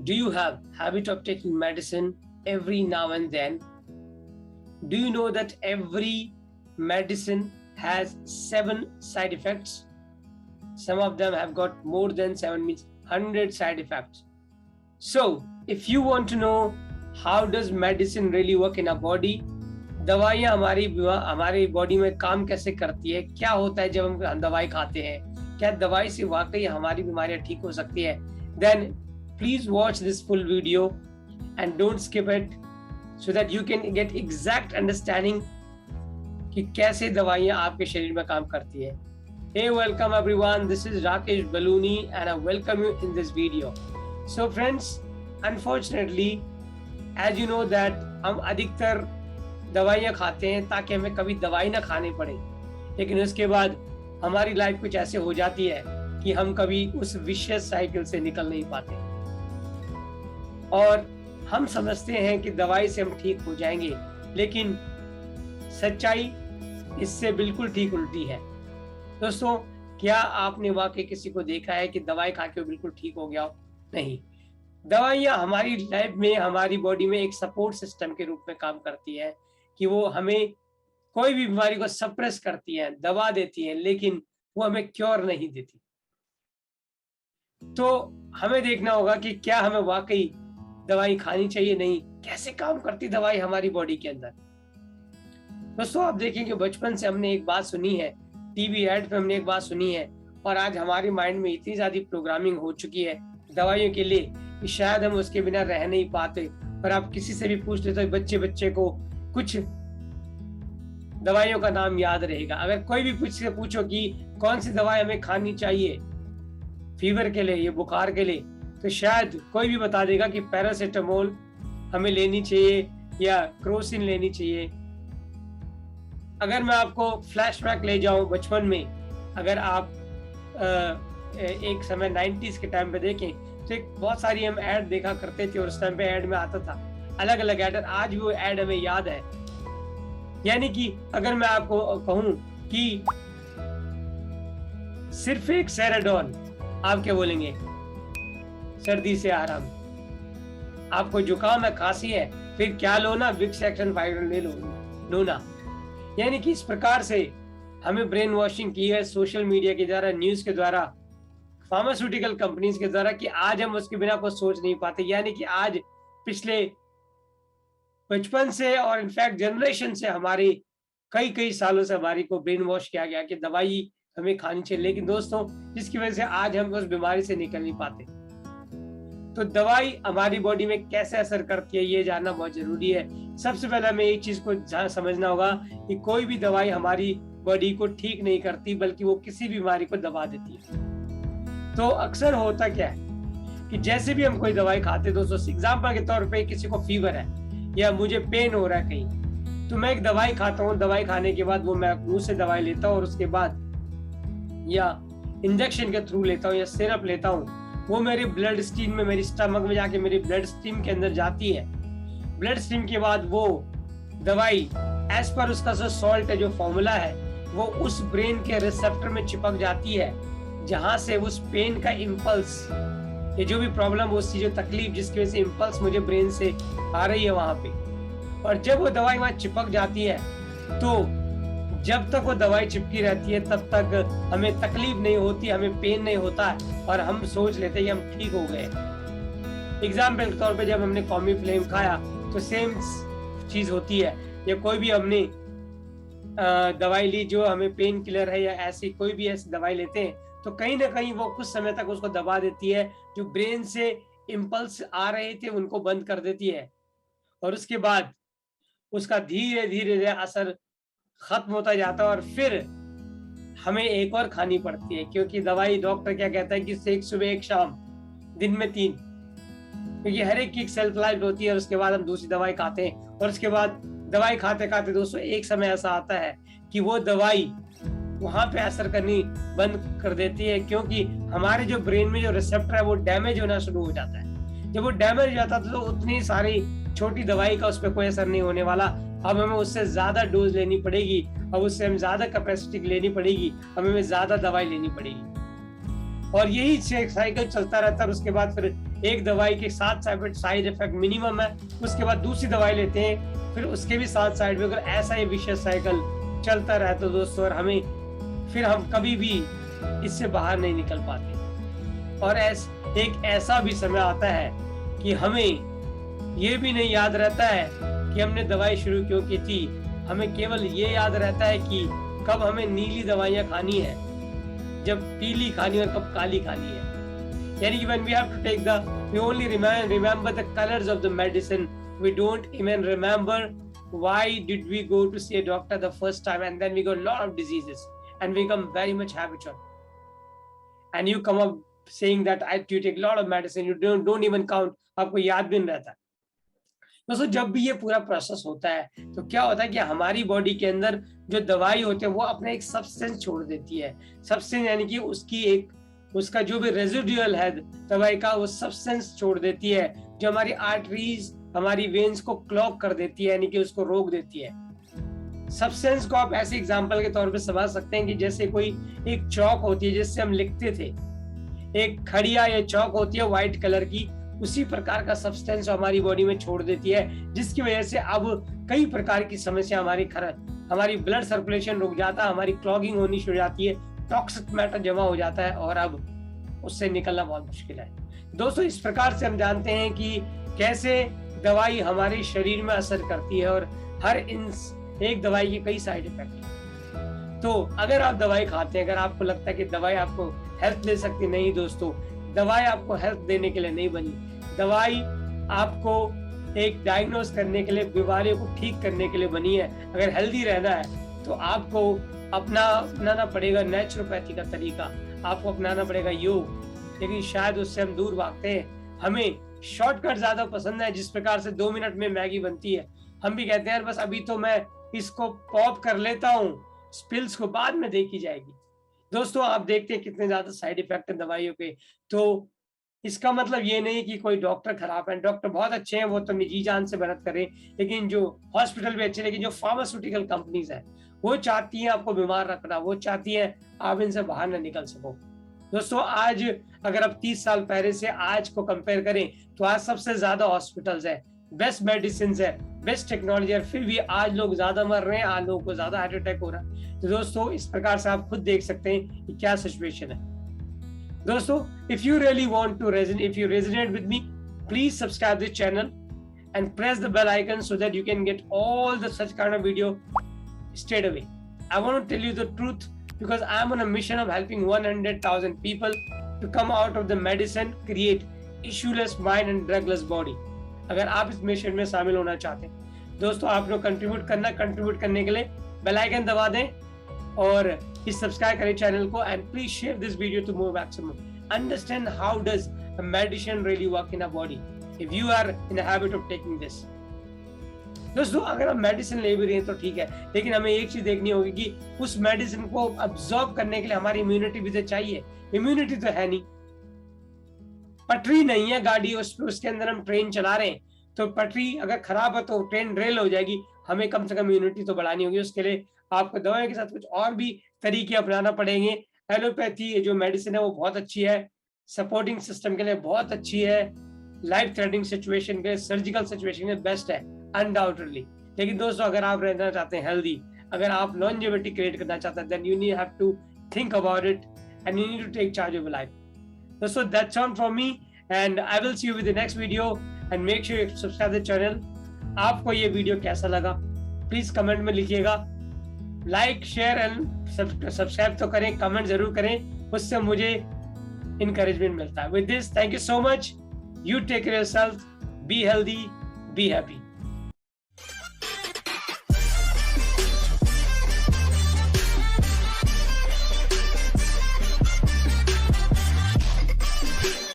Do you have habit of taking medicine every now and then? Do you know that every medicine has 7 side effects? Some of them have got more than 7, means 100 side effects. So, if you want to know how does medicine really work in our body, दवाइयाँ हमारी body में काम कैसे करती है, क्या होता है जब हम दवाई खाते हैं, क्या दवाई से वाकई हमारी बीमारियां ठीक हो सकती है, then please watch this full video and don't skip it so that you can get exact understanding कि कैसे दवाइयाँ आपके शरीर में काम करती है. Hey, welcome everyone. This is Rakesh Baluni and I welcome you in this video. So friends, unfortunately, as you know that हम अधिकतर दवाइयाँ खाते हैं ताकि हमें कभी दवाई ना खानी पड़े, लेकिन उसके बाद हमारी लाइफ कुछ ऐसे हो जाती है कि हम कभी उस विशियस साइकिल से निकल नहीं पाते और हम समझते हैं कि दवाई से हम ठीक हो जाएंगे, लेकिन सच्चाई इससे बिल्कुल ठीक उल्टी है. दोस्तों, क्या आपने वाकई किसी को देखा है कि दवाई खा के बिल्कुल ठीक हो गया हो? नहीं. दवाइयाँ हमारी लाइफ में, हमारी बॉडी में एक सपोर्ट सिस्टम के रूप में काम करती है कि वो हमें कोई भी बीमारी को सप्रेस करती है, दबा देती है, लेकिन वो हमें क्योर नहीं देती. तो हमें देखना होगा कि क्या हमें वाकई दवाई खानी चाहिए, नहीं, कैसे काम करती दवाई हमारी बॉडी के अंदर. दोस्तों, आप देखेंगे बचपन से हमने एक बात सुनी है, टीवी एड पे हमने एक बात सुनी है और आज हमारे माइंड में इतनी ज्यादा प्रोग्रामिंग हो चुकी है दवाइयों के लिए कि शायद हम उसके बिना रह नहीं पाते. पर आप किसी से भी पूछ लेते हो, बच्चे को कुछ दवाइयों का नाम याद रहेगा. अगर कोई भी पूछो कि कौन सी दवाई हमें खानी चाहिए फीवर के लिए, ये बुखार के लिए, तो शायद कोई भी बता देगा कि पैरासिटामोल हमें लेनी चाहिए या क्रोसिन लेनी चाहिए. अगर मैं आपको फ्लैशबैक ले जाऊं बचपन में, अगर आप एक समय 90s के टाइम पे देखें तो एक बहुत सारी हम ऐड देखा करते थे और उस टाइम पे ऐड में आता था अलग अलग ऐड. आज भी वो ऐड हमें याद है. यानी कि अगर मैं आपको कहूं कि सिर्फ एक सेराडोल, आप क्या बोलेंगे? सर्दी से आराम. आपको जुकाम है, खांसी है, फिर क्या लो ना, विक्स एक्शन 5 ले लो ना. यानी कि इस प्रकार से हमें ब्रेन वॉशिंग की है सोशल मीडिया के द्वारा, न्यूज के द्वारा, फार्मास्यूटिकल कंपनीज के द्वारा, कि आज हम उसके बिना कुछ सोच नहीं पाते. यानी कि आज पिछले बचपन से और इनफैक्ट जनरेशन से हमारे कई सालों से हमारी को ब्रेन वॉश किया गया कि दवाई हमें खानी चाहिए, लेकिन दोस्तों जिसकी वजह से आज हम उस बीमारी से निकल नहीं पाते. तो दवाई हमारी बॉडी में कैसे असर करती है ये जानना बहुत जरूरी है. सबसे पहले हमें एक चीज को समझना होगा कि कोई भी दवाई हमारी बॉडी को ठीक नहीं करती, बल्कि वो किसी बीमारी को दबा देती है. तो अक्सर होता क्या है कि जैसे भी हम कोई दवाई खाते हैं, दोस्तों एग्जाम्पल के तौर पे किसी को फीवर है या मुझे पेन हो रहा है कहीं, तो मैं एक दवाई खाता हूँ. दवाई खाने के बाद वो मैं मुंह से दवाई लेता हूँ और उसके बाद या इंजेक्शन के थ्रू लेता हूँ या सिरप लेता हूँ. वो मेरे ब्लड स्ट्रीम में, मेरी स्टमक में जाके मेरी ब्लड स्ट्रीम के अंदर जाती है. ब्लड स्ट्रीम के बाद वो दवाई एज पर उसका जो सॉल्ट है, जो फॉर्मूला है, वो उस ब्रेन के रिसेप्टर में चिपक जाती है, जहां से उस पेन का इम्पल्स, ये जो भी प्रॉब्लम, वो जो तकलीफ जिसकी वजह से इम्पल्स मुझे ब्रेन से आ रही है वहां पे, और जब वो दवाई वहां चिपक जाती है, तो जब तक वो दवाई चिपकी रहती है तब तक हमें तकलीफ नहीं होती, हमें पेन नहीं होता है और हम सोच लेते हैं कि हम ठीक हो गए. एग्जाम्पल के तौर पे जब हमने कॉमी फ्लेम खाया तो सेम चीज होती है. या कोई भी हमने दवाई ली जो हमें पेन किलर है या ऐसी कोई भी ऐसी दवाई लेते हैं, तो कहीं ना कहीं वो कुछ समय तक उसको दबा देती है. जो ब्रेन से इम्पल्स आ रहे थे उनको बंद कर देती है और उसके बाद उसका धीरे धीरे असर खत्म होता जाता है और फिर हमें एक और खानी पड़ती है, क्योंकि दवाई, डॉक्टर क्या कहता है कि एक सुबह एक शाम, दिन में 3, क्योंकि हर एक की सेल्फ लाइफ होती है. और उसके बाद हम दूसरी दवाई खाते हैं और उसके बाद दवाई खाते खाते दोस्तों एक समय ऐसा आता है कि वो दवाई वहां पे असर करनी बंद कर देती है, क्योंकि हमारे जो ब्रेन में जो रिसेप्टर है वो डैमेज होना शुरू हो जाता है. जब वो डैमेज हो जाता है तो उतनी सारी छोटी दवाई का उस पर कोई असर नहीं होने वाला. अब हमें उससे ज्यादा डोज लेनी पड़ेगी, अब उससे हम ज्यादा कैपेसिटी लेनी पड़ेगी, हमें ज्यादा दवाई लेनी पड़ेगी और यही साइकिल चलता रहता है. उसके बाद फिर एक दवाई के 7 साइड इफेक्ट मिनिमम है, उसके बाद दूसरी दवाई लेते हैं, फिर उसके भी 7 साइड में, अगर ऐसा ही विशेष साइकिल चलता रहे तो दोस्तों, और फिर हम कभी भी इससे बाहर नहीं निकल पाते। और एक ऐसा भी समय आता है कि हमें ये भी नहीं याद रहता है कि हमने दवाई शुरू क्यों की थी। हमें केवल ये याद रहता है कि कब हमें नीली दवाइयाँ खानी है, जब पीली खानी है और कब काली खानी है। यानी कि when we have to take we only remember the colors of the medicine. We don't even remember why did we go to see a doctor the first time, and then we got a lot of diseases and we become very much habitual. And you come up saying that you take a lot of medicine, you don't even count, आपको याद भी नहीं रहता। दोस्तों जब भी ये पूरा प्रोसेस होता है तो क्या होता है कि हमारी बॉडी के अंदर जो दवाई होती है वो अपना एक सब्सटेंस छोड़ देती है। सब्सटेंस यानी कि उसका जो भी रेजिडुअल है दवाई का, वो सब्सटेंस छोड़ देती है, जो हमारी आर्टरीज, हमारी वेन्स को क्लॉग कर देती है, यानी कि उसको रोक देती है। सब्सटेंस को आप ऐसे एग्जांपल के तौर पे समझ सकते हैं कि जैसे कोई एक चौक होती है जिससे हम लिखते थे, एक खड़िया या चौक होती है व्हाइट कलर की, उसी प्रकार का सब्सटेंस हमारी बॉडी में छोड़ देती है, जिसकी वजह से अब कई प्रकार की समस्या हमारी ब्लड सर्कुलेशन रुक जाता है, हमारी क्लॉगिंग होनी शुरू हो जाती है, टॉक्सिक मैटर जमा हो जाता है और अब उससे निकलना बहुत मुश्किल है। दोस्तों इस प्रकार से हम जानते हैं कि कैसे दवाई हमारे शरीर में असर करती है और हर एक दवाई के कई साइड इफेक्ट हैं। तो अगर आप दवाई खाते हैं, अगर आपको लगता है कि दवाई आपको हेल्थ दे सकती, नहीं दोस्तों, दवाई आपको हेल्थ देने के लिए नहीं बनी। दवाई आपको एक डायग्नोस करने के लिए, बीमारियों को ठीक करने के लिए बनी है। अगर हेल्दी रहना है तो आपको अपनाना पड़ेगा नेचुरोपैथी का तरीका, आपको अपनाना पड़ेगा योग। लेकिन शायद उससे हम दूर भागते हैं। हमें शॉर्टकट ज्यादा पसंद है, जिस प्रकार से 2 मिनट में मैगी बनती है। हम भी कहते हैं बस अभी तो मैं इसको पॉप कर लेता हूँ, स्पिल्स को बाद में देखी जाएगी। दोस्तों आप देखते हैं कितने ज्यादा साइड इफेक्ट है दवाइयों के। तो इसका मतलब ये नहीं कि कोई डॉक्टर खराब है, डॉक्टर बहुत अच्छे हैं, वो तो निजी जान से मेहनत करें, लेकिन जो हॉस्पिटल भी अच्छे, लेकिन जो फार्मास्यूटिकल कंपनीज है वो चाहती हैं आपको बीमार रखना, वो चाहती हैं आप इनसे बाहर ना निकल सको। दोस्तों आज अगर आप 30 साल पहले से आज को कंपेयर करें तो आज सबसे ज्यादा हॉस्पिटल्स है, बेस्ट मेडिसिन है, बेस्ट टेक्नोलॉजी है, फिर भी आज लोग ज्यादा मर रहे हैं, आज लोगों को ज्यादा हार्ट अटैक हो रहा है। तो दोस्तों इस प्रकार से आप खुद देख सकते हैं कि क्या सिचुएशन है। दोस्तों if you really want to if you resonate with me, please subscribe this channel and press the bell icon so that you can get all the such kind of video straight away. I want to tell you the truth because I'm on a mission of helping 100,000 people to come out of the medicine, create issueless mind and drugless body. अगर आप इस mission में शामिल होना चाहते हैं दोस्तों, आप लोग कंट्रीब्यूट करने के लिए बेल आइकन दबा दें और इस सब्सक्राइब करें चैनल को, and please share this video to more maximum. Understand how does a medicine really work in a body if you are in a habit of taking this. दोस्तों अगर हम medicine ले भी रहे हैं तो ठीक है, लेकिन हमें एक चीज देखनी होगी कि उस मेडिसिन को अब्सॉर्ब करने के लिए हमारी इम्यूनिटी भी तो चाहिए। इम्यूनिटी तो है नहीं, पटरी नहीं है गाड़ी उसके अंदर हम ट्रेन चला रहे हैं, तो पटरी अगर खराब है तो ट्रेन रेल हो जाएगी। हमें कम से कम इम्यूनिटी तो बढ़ानी होगी, उसके लिए आपको दवाई के साथ कुछ और भी तरीके अपनाना पड़ेंगे। एलोपैथी जो मेडिसिन है वो बहुत अच्छी है, सपोर्टिंग सिस्टम के लिए बहुत अच्छी है, लाइफ थ्रेटनिंग सिचुएशन के, सर्जिकल सिचुएशन में बेस्ट है अनडाउटेडली। लेकिन दोस्तों अगर आप रहना चाहते हैं हेल्दी, अगर आप लॉन्जेविटी क्रिएट करना चाहते हैं, then you need have to think about it and you need to take charge of your life. दोस्तों that's all from me and I will see you with the next video and make sure you subscribe the channel. आपको ये video कैसा लगा please comment में लिखिएगा, like share and subscribe तो करें, comment जरूर करें, उससे मुझे इनकरेजमेंट मिलता है। With this thank you so much, you take care yourself, be healthy, be happy.